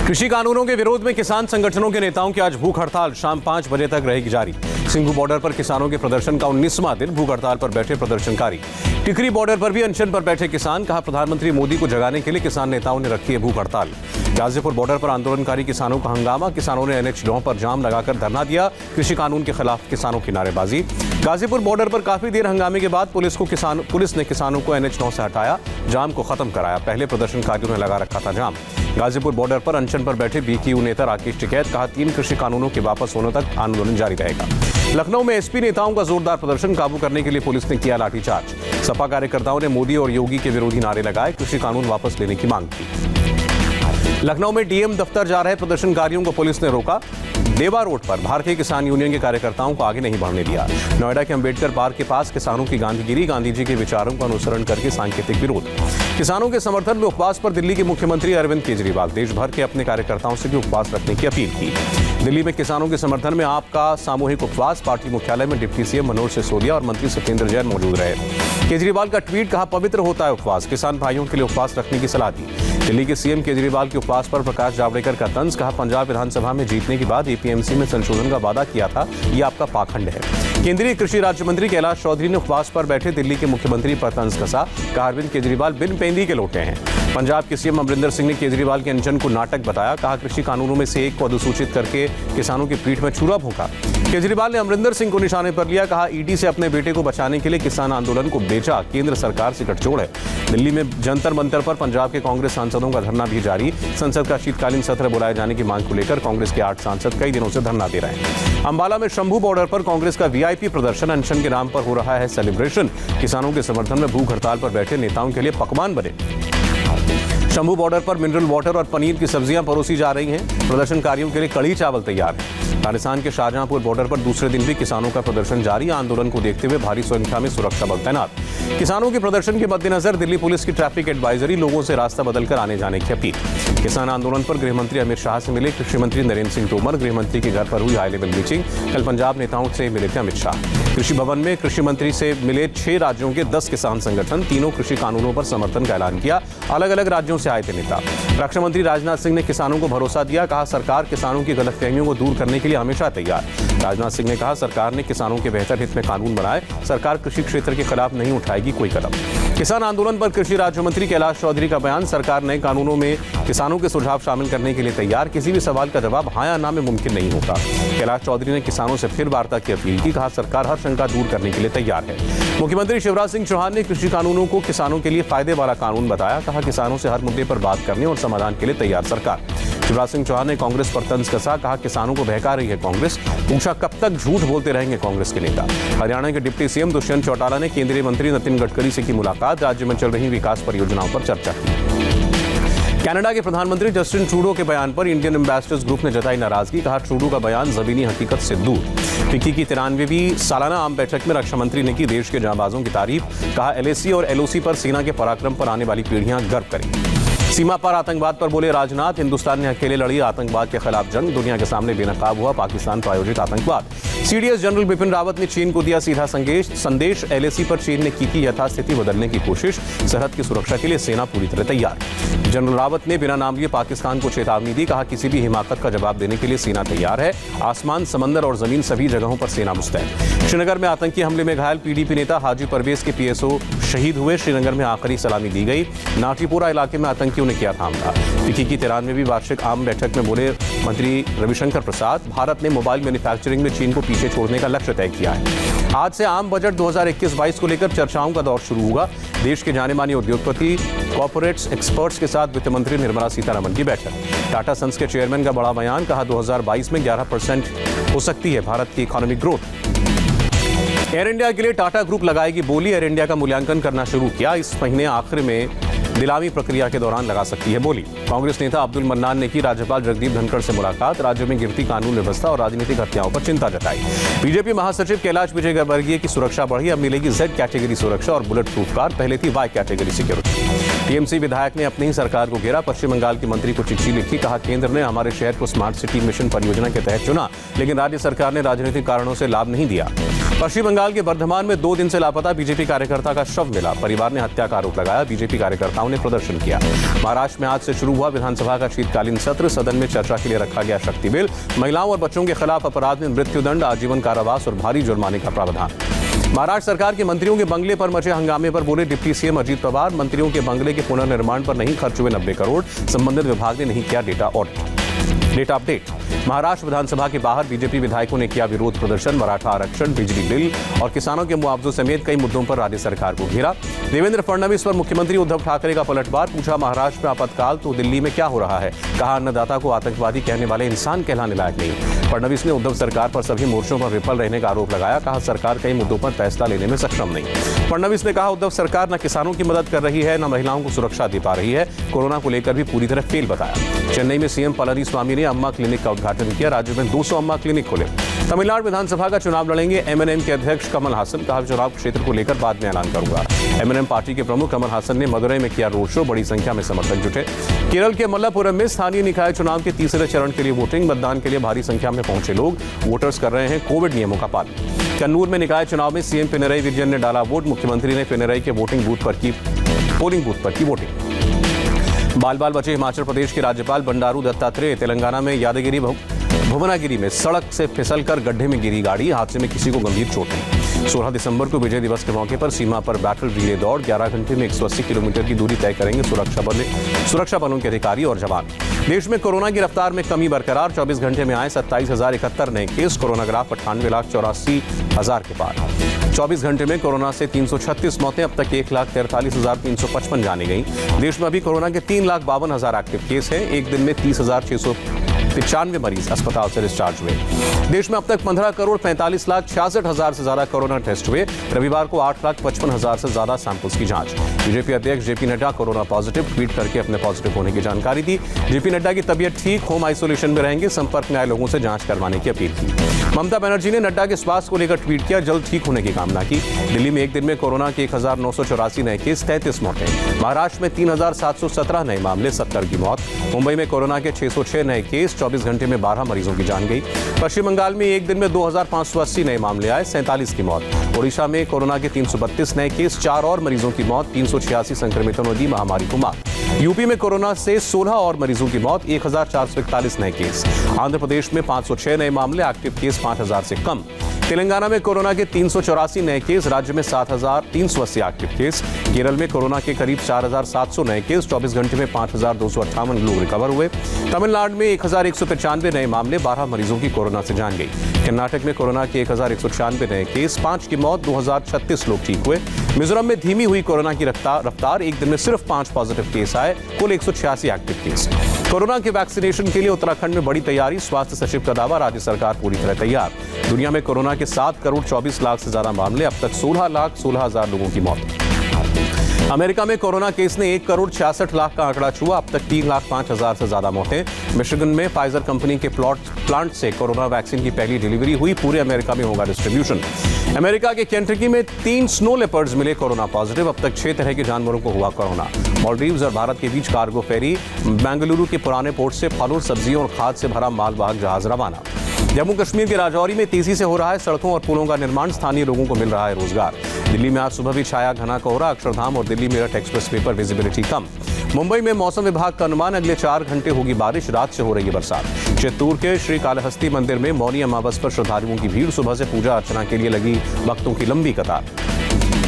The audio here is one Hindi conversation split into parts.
कृषि कानूनों के विरोध में किसान संगठनों के नेताओं की आज भूख हड़ताल शाम 5 बजे तक रहेगी जारी। सिंघू बॉर्डर पर किसानों के प्रदर्शन का 19वां दिन भूख हड़ताल पर बैठे प्रदर्शनकारी। टिकरी बॉर्डर पर भी अनशन पर बैठे किसान। कहा, प्रधानमंत्री मोदी को जगाने के लिए किसान नेताओं ने रखी है भूख हड़ताल। गाजीपुर बॉर्डर पर आंदोलनकारी किसानों का हंगामा। किसानों ने NH 9 पर जाम लगाकर धरना दिया। कृषि कानून के खिलाफ किसानों की नारेबाजी। गाजीपुर बॉर्डर पर काफी देर हंगामे के बाद पुलिस ने किसानों को NH 9 से हटाया, जाम को खत्म कराया। पहले प्रदर्शनकारियों ने लगा रखा था जाम। गाजीपुर बॉर्डर पर अनशन पर बैठे BKU नेता राकेश टिकैत। कहा, 3 कृषि कानूनों के वापस होने तक आंदोलन जारी रहेगा। लखनऊ में SP नेताओं का जोरदार प्रदर्शन। काबू करने के लिए पुलिस ने किया लाठीचार्ज। सपा कार्यकर्ताओं ने मोदी और योगी के विरोधी नारे लगाए। कृषि कानून वापस लेने की मांग की। लखनऊ में DM दफ्तर जा रहे प्रदर्शनकारियों को पुलिस ने रोका। देवा रोड पर भारतीय किसान यूनियन के कार्यकर्ताओं को आगे नहीं बढ़ने दिया। नोएडा के अंबेडकर पार्क के पास किसानों की गांधीगिरी। गांधी जी के विचारों का अनुसरण करके सांकेतिक विरोध। किसानों के समर्थन में उपवास पर दिल्ली के मुख्यमंत्री अरविंद केजरीवाल। देश भर के अपने कार्यकर्ताओं से भी उपवास रखने की अपील की। दिल्ली में किसानों के समर्थन में आप का सामूहिक उपवास। पार्टी मुख्यालय में डिप्टी CM मनोज सिसोदिया और मंत्री सत्येंद्र जैन मौजूद रहे। केजरीवाल का ट्वीट। कहा, पवित्र होता है उपवास। किसान भाइयों के लिए उपवास रखने की सलाह दी। दिल्ली के CM केजरीवाल के उपवास पर प्रकाश जावड़ेकर का तंज। कहा, पंजाब विधानसभा में जीतने के बाद APMC में संशोधन का वादा किया था, ये आपका पाखंड है। केंद्रीय कृषि राज्य मंत्री कैलाश चौधरी ने उपवास पर बैठे दिल्ली के मुख्यमंत्री पर तंज कसा। कहा, अरविंद केजरीवाल बिन पेंदी के लौटे हैं। पंजाब के CM अमरिंदर सिंह ने केजरीवाल के अनशन को नाटक बताया। कहा, कृषि कानूनों में से एक को अधिसूचित करके किसानों की पीठ में छुरा भोंका। केजरीवाल ने अमरिंदर सिंह को निशाने पर लिया। कहा, ED से अपने बेटे को बचाने के लिए किसान आंदोलन को बेचा। केंद्र सरकार से गठजोड़ है। दिल्ली में जंतर मंतर पर पंजाब के कांग्रेस सांसदों का धरना भी जारी। संसद का शीतकालीन सत्र बुलाए जाने की मांग को लेकर कांग्रेस के 8 सांसद कई दिनों से धरना दे रहे हैं। अंबाला में शंभू बॉर्डर पर कांग्रेस का VIP प्रदर्शन। अनशन के नाम पर हो रहा है सेलिब्रेशन। किसानों के समर्थन में भूख हड़ताल पर बैठे नेताओं के लिए पकवान बने। शंभू बॉर्डर पर मिनरल वाटर और पनीर की सब्जियां परोसी जा रही हैं। प्रदर्शनकारियों के लिए कड़ी चावल तैयार है। राजस्थान के शाहजहांपुर बॉर्डर पर दूसरे दिन भी किसानों का प्रदर्शन जारी। आंदोलन को देखते हुए भारी संख्या में सुरक्षा बल तैनात। किसानों के प्रदर्शन के मद्देनजर दिल्ली पुलिस की ट्रैफिक एडवाइजरी। लोगों से रास्ता बदलकर आने जाने की अपील। किसान आंदोलन पर गृह मंत्री अमित शाह से मिले कृषि मंत्री नरेंद्र सिंह तोमर। गृह मंत्री के घर पर हुई हाई लेवल मीटिंग। कल पंजाब नेताओं से मिले थे अमित शाह। कृषि भवन में कृषि मंत्री से मिले 6 राज्यों के 10 किसान संगठन। तीनों कृषि कानूनों पर समर्थन का ऐलान किया। अलग अलग राज्यों से आए थे नेता। रक्षा मंत्री राजनाथ सिंह ने किसानों को भरोसा दिया। कहा, सरकार किसानों की गलतफहमियों को दूर करने के लिए हमेशा तैयार। राजनाथ सिंह ने कहा, सरकार ने किसानों के बेहतर हित में कानून बनाए। सरकार कृषि क्षेत्र के खिलाफ नहीं उठाएगी कोई कदम। किसान आंदोलन पर कृषि राज्य मंत्री कैलाश चौधरी का बयान। सरकार नए कानूनों में किसानों के सुझाव शामिल करने के लिए तैयार। किसी भी सवाल का जवाब हाँ या ना में मुमकिन नहीं होता। कैलाश चौधरी ने किसानों से फिर वार्ता की अपील की। कहा, सरकार हर शंका दूर करने के लिए तैयार है। मुख्यमंत्री शिवराज सिंह चौहान ने कृषि कानूनों को किसानों के लिए फायदे वाला कानून बताया। कहा, किसानों से हर मुद्दे पर बात करने और समाधान के लिए तैयार सरकार। शिवराज सिंह चौहान ने कांग्रेस पर तंज कसा। कहा, किसानों को बहका रही है कांग्रेस। पूछा, कब तक झूठ बोलते रहेंगे कांग्रेस के नेता। हरियाणा के डिप्टी CM दुष्यंत चौटाला ने केंद्रीय मंत्री नितिन गडकरी से की मुलाकात। राज्य में चल रही विकास परियोजनाओं पर चर्चा की। कनाडा के प्रधानमंत्री जस्टिन ट्रूडो के बयान पर इंडियन एम्बेसडर्स ग्रुप ने जताई नाराजगी। कहा, ट्रूडो का बयान जमीनी हकीकत से दूर। फिक्की की 93वीं सालाना आम बैठक में रक्षा मंत्री ने की देश के जांबाजों की तारीफ। कहा, LAC और LOC पर सेना के पराक्रम पर आने वाली पीढ़ियां गर्व करेंगी। सीमा पर आतंकवाद पर बोले राजनाथ। हिंदुस्तान ने अकेले लड़ी आतंकवाद के खिलाफ जंग। दुनिया के सामने बेनकाब हुआ पाकिस्तान प्रायोजित आतंकवाद। CDS जनरल बिपिन रावत ने चीन को दिया सीधा संदेश। LAC पर चीन ने की यथास्थिति बदलने की कोशिश। सरहद की सुरक्षा के लिए सेना पूरी तरह तैयार। जनरल रावत ने बिना नाम लिए पाकिस्तान को चेतावनी दी। कहा, किसी भी हिमाकत का जवाब देने के लिए सेना तैयार है। आसमान, समंदर और जमीन सभी जगहों पर सेना मुस्तैद। श्रीनगर में आतंकी हमले में घायल PDP नेता हाजी परवेज के PSO शहीद हुए। श्रीनगर में आखिरी सलामी दी गई। नाटीपोरा इलाके में आतंकियों ने किया था हमला। फिक्की की 93वीं वार्षिक आम बैठक में बोले मंत्री रविशंकर प्रसाद। भारत ने मोबाइल मैन्युफैक्चरिंग में चीन को पीछे छोड़ने का लक्ष्य तय किया है। आज से आम बजट 2021-22 को लेकर चर्चाओं का दौर शुरू होगा। देश के जाने माने उद्योगपति, कॉर्पोरेट्स, एक्सपर्ट्स के साथ वित्त मंत्री निर्मला सीतारमण की बैठक। टाटा सन्स के चेयरमैन का बड़ा बयान। कहा, 2022 में 11% हो सकती है भारत की इकोनॉमिक ग्रोथ। एयर इंडिया के लिए टाटा ग्रुप लगाएगी बोली। एयर इंडिया का मूल्यांकन करना शुरू किया। इस महीने आखिर में नीलामी प्रक्रिया के दौरान लगा सकती है बोली। कांग्रेस नेता अब्दुल मन्नान ने की राज्यपाल जगदीप धनखड़ से मुलाकात। राज्य में गिरती कानून व्यवस्था और राजनीतिक हत्याओं पर चिंता जताई। बीजेपी महासचिव कैलाश विजयवर्गीय की सुरक्षा बढ़ी। अब मिलेगी Z कैटेगरी सुरक्षा और बुलेट प्रूफ कार। पहले थी Y कैटेगरी सिक्योरिटी। टीएमसी विधायक ने अपनी ही सरकार को घेरा। पश्चिम बंगाल के मंत्री को चिट्ठी लिखी, कहा केंद्र ने हमारे शहर को स्मार्ट सिटी मिशन परियोजना के तहत चुना, लेकिन राज्य सरकार ने राजनीतिक कारणों से लाभ नहीं दिया। पश्चिम बंगाल के बर्धमान में 2 दिन से लापता बीजेपी कार्यकर्ता का शव मिला। परिवार ने हत्या का आरोप लगाया। बीजेपी कार्यकर्ताओं ने प्रदर्शन किया। महाराष्ट्र में आज से शुरू हुआ विधानसभा का शीतकालीन सत्र। सदन में चर्चा के लिए रखा गया शक्ति बिल। महिलाओं और बच्चों के खिलाफ अपराध में मृत्युदंड, आजीवन कारावास और भारी जुर्माने का प्रावधान। महाराष्ट्र सरकार के मंत्रियों के बंगले पर मचे हंगामे पर बोले डिप्टी सीएम अजीत पवार, मंत्रियों के बंगले के पुनर्निर्माण पर नहीं खर्च हुए 90 करोड़। संबंधित विभाग ने नहीं किया डेटा अपडेट। महाराष्ट्र विधानसभा के बाहर बीजेपी विधायकों ने किया विरोध प्रदर्शन। मराठा आरक्षण, बिजली बिल और किसानों के मुआवजों समेत कई मुद्दों पर राज्य सरकार को घेरा। देवेंद्र फडणवीस पर मुख्यमंत्री उद्धव ठाकरे का पलटवार। पूछा महाराष्ट्र में आपातकाल तो दिल्ली में क्या हो रहा है। कहा अन्नदाता को आतंकवादी कहने वाले इंसान कहलाने लायक नहीं। फडणवीस ने उद्धव सरकार पर सभी मोर्चों पर विफल रहने का आरोप लगाया। कहा सरकार कई मुद्दों पर फैसला लेने में सक्षम नहीं। फडणवीस ने कहा उद्धव सरकार न किसानों की मदद कर रही है, न महिलाओं को सुरक्षा दे पा रही है। कोरोना को लेकर भी पूरी तरह फेल बताया। चेन्नई में सीएम पलानीस्वामी ने अम्मा क्लिनिक का उद्घाटन किया। राज्य में 200 अम्मा क्लिनिक खोले। तमिलनाडु विधानसभा का चुनाव लड़ेंगे एमएनएम के अध्यक्ष कमल हासन। कहा चुनाव क्षेत्र को लेकर बाद में ऐलान करूंगा। एमएनएम पार्टी के प्रमुख कमल हासन ने मदुरई में किया रोड शो। बड़ी संख्या में समर्थक जुटे। केरल के मल्लापुरम में स्थानीय निकाय चुनाव के तीसरे चरण के लिए वोटिंग। मतदान के लिए भारी संख्या में पहुंचे लोग। वोटर्स कर रहे हैं कोविड नियमों का पालन। कन्नूर में निकाय चुनाव में सीएम पिनरई विजयन ने डाला वोट। मुख्यमंत्री ने पिनरई के पोलिंग बूथ पर की वोटिंग। बाल बाल बचे हिमाचल प्रदेश के राज्यपाल बंडारू दत्तात्रेय। तेलंगाना में यादगिरी भुवनागिरी में सड़क से फिसलकर गड्ढे में गिरी गाड़ी। हादसे में किसी को गंभीर चोट नहीं। 16 दिसंबर को विजय दिवस के मौके पर सीमा पर बैटल रिले दौड़। 11 घंटे में 180 किलोमीटर की दूरी तय करेंगे सुरक्षा बलों के अधिकारी और जवान। देश में कोरोना की रफ्तार में कमी बरकरार। 24 घंटे में आए 27,071 नए केस। कोरोना ग्राफ 98,84,000 के पार। 24 घंटे में कोरोना से 336 मौतें। अब तक 1,43,355 जानी गई। देश में अभी कोरोना के 3,52,000 एक्टिव केस हैं। एक दिन में 30,695 मरीज अस्पताल से डिस्चार्ज हुए। देश में अब तक 15,45,66,000 से ज्यादा कोरोना टेस्ट हुए। रविवार को 8,55,000 से ज्यादा सैंपल्स की जांच। बीजेपी अध्यक्ष JP Nadda corona positive. Tweet करके अपने पॉजिटिव होने की जानकारी दी। जेपी नड्डा की तबीयत ठीक, होम आइसोलेशन में रहेंगे। संपर्क में आए लोगों से जांच करवाने की अपील की। ममता बनर्जी ने नड्डा के स्वास्थ्य को लेकर ट्वीट किया, जल्द ठीक होने की कामना की। दिल्ली में एक दिन में कोरोना के 1,984 नए केस, 33 मौतें। महाराष्ट्र में 3,717 नए मामले, 70 की मौत। मुंबई में कोरोना के 606 नए केस, 24 घंटे में 12 मरीजों की जान गई। पश्चिम बंगाल में एक दिन में 2,580 नए मामले आए, 47 की मौत। ओडिशा में कोरोना के 332 नए केस, 4 और मरीजों की मौत। 386 संक्रमितों ने दी महामारी को मात। यूपी में कोरोना से 16 और मरीजों की मौत, 1,441 नए केस। आंध्र प्रदेश में 506 नए मामले, एक्टिव केस 5,000 से कम। तेलंगाना में कोरोना के 384 नए केस, राज्य में 7,380 एक्टिव केस। केरल में कोरोना के करीब 4,700 नए केस, 24 घंटे में 5,258 लोग रिकवर हुए। तमिलनाडु में 1,195 नए मामले, 12 मरीजों की कोरोना से जान गई। कर्नाटक में कोरोना के 1,196 नए केस, 5 की मौत, 2,036 लोग ठीक हुए। मिजोरम में धीमी हुई कोरोना की रफ्तार, एक दिन में सिर्फ 5 पॉजिटिव केस आए, कुल 186 एक्टिव केस। कोरोना के वैक्सीनेशन के लिए उत्तराखंड में बड़ी तैयारी, स्वास्थ्य सचिव का दावा, राज्य सरकार पूरी तरह तैयार। दुनिया में कोरोना के 7 करोड़ 24 लाख से ज्यादा मामले, अब तक 16,16,000 लोगों की मौत। अमेरिका में कोरोना केस ने 1 करोड़ 66 लाख का आंकड़ा छुआ, अब तक 3,05,000 से ज्यादा मौतें। मिशिगन में फाइजर कंपनी के प्लांट से कोरोना वैक्सीन की पहली डिलीवरी हुई, पूरे अमेरिका में होगा डिस्ट्रीब्यूशन। अमेरिका के केंटकी में 3 स्नो लेपर्ड्स मिले कोरोना पॉजिटिव, अब तक 6 तरह के जानवरों को हुआ कोरोना। मालदीव्स और भारत के बीच कार्गो फेरी, बेंगलुरु के पुराने पोर्ट से फलों, सब्जियों और खाद से भरा मालवाहक जहाज रवाना। जम्मू कश्मीर के राजौरी में तेजी से हो रहा है सड़कों और पुलों का निर्माण, स्थानीय लोगों को मिल रहा है रोजगार। दिल्ली में आज सुबह भी छाया घना कोहरा, अक्षरधाम और दिल्ली मेरठ एक्सप्रेसवे पर विजिबिलिटी कम। मुंबई में मौसम विभाग का अनुमान, अगले 4 घंटे होगी बारिश, रात से हो रही है बरसात। चित्तूर के श्री कालहस्ती मंदिर में मौनी अमावस पर श्रद्धालुओं की भीड़, सुबह से पूजा अर्चना के लिए लगी भक्तों की लंबी कतार।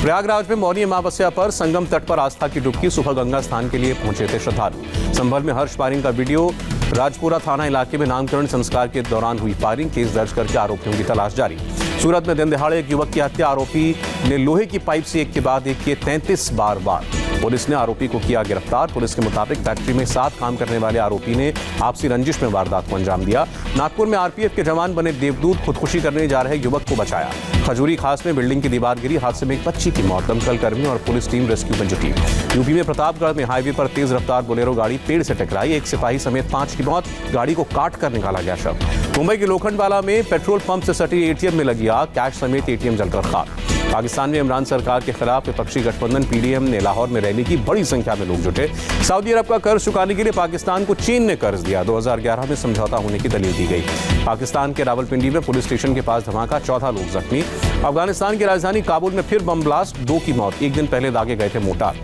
प्रयागराज में मौनी अमावस्या पर संगम तट पर आस्था की डुबकी, सुबह गंगा स्नान के लिए पहुंचे थे श्रद्धालु। संभल में हर्ष फायरिंग का वीडियो, राजपुरा थाना इलाके में नामकरण संस्कार के दौरान हुई फायरिंग, केस दर्ज करके आरोपियों की तलाश जारी। सूरत में दिन दहाड़े एक युवक की हत्या, आरोपी ने लोहे की पाइप से एक के बाद एक किए 33 बार वार। पुलिस ने आरोपी को किया गिरफ्तार। पुलिस के मुताबिक फैक्ट्री में 7 काम करने वाले आरोपी ने आपसी रंजिश में वारदात को अंजाम दिया। नागपुर में आरपीएफ के जवान बने देवदूत, खुदकुशी करने जा रहे युवक को बचाया। खजूरी खास में बिल्डिंग की दीवार गिरी, हादसे में एक बच्ची की मौत, दमकल कर्मियों और पुलिस टीम रेस्क्यू में जुटी। यूपी में प्रतापगढ़ में हाईवे पर तेज रफ्तार बोलेरो गाड़ी पेड़ से टकराई, एक सिपाही समेत 5 की मौत, गाड़ी को काट कर निकाला गया शव। मुंबई के लोखंडवाला में पेट्रोल पंप से सटी एटीएम में लगी आग, कैश समेत एटीएम जलकर खाक। पाकिस्तान में इमरान सरकार के खिलाफ विपक्षी गठबंधन पीडीएम ने लाहौर में रैली की। बड़ी संख्या में लोग जुटे। सऊदी अरब का कर्ज चुकाने के लिए पाकिस्तान को चीन ने कर्ज दिया। 2011 में समझौता होने की दलील दी गई। पाकिस्तान के रावलपिंडी में पुलिस स्टेशन के पास धमाका, 14 लोग जख्मी। अफगानिस्तान की राजधानी काबुल में फिर बम ब्लास्ट, 2 की मौत। एक दिन पहले दागे गए थे मोर्टार।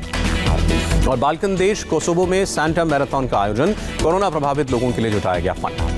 और बाल्कन देश कोसोवो में सांता मैराथन का आयोजन, कोरोना प्रभावित लोगों के लिए जुटाया गया फंड।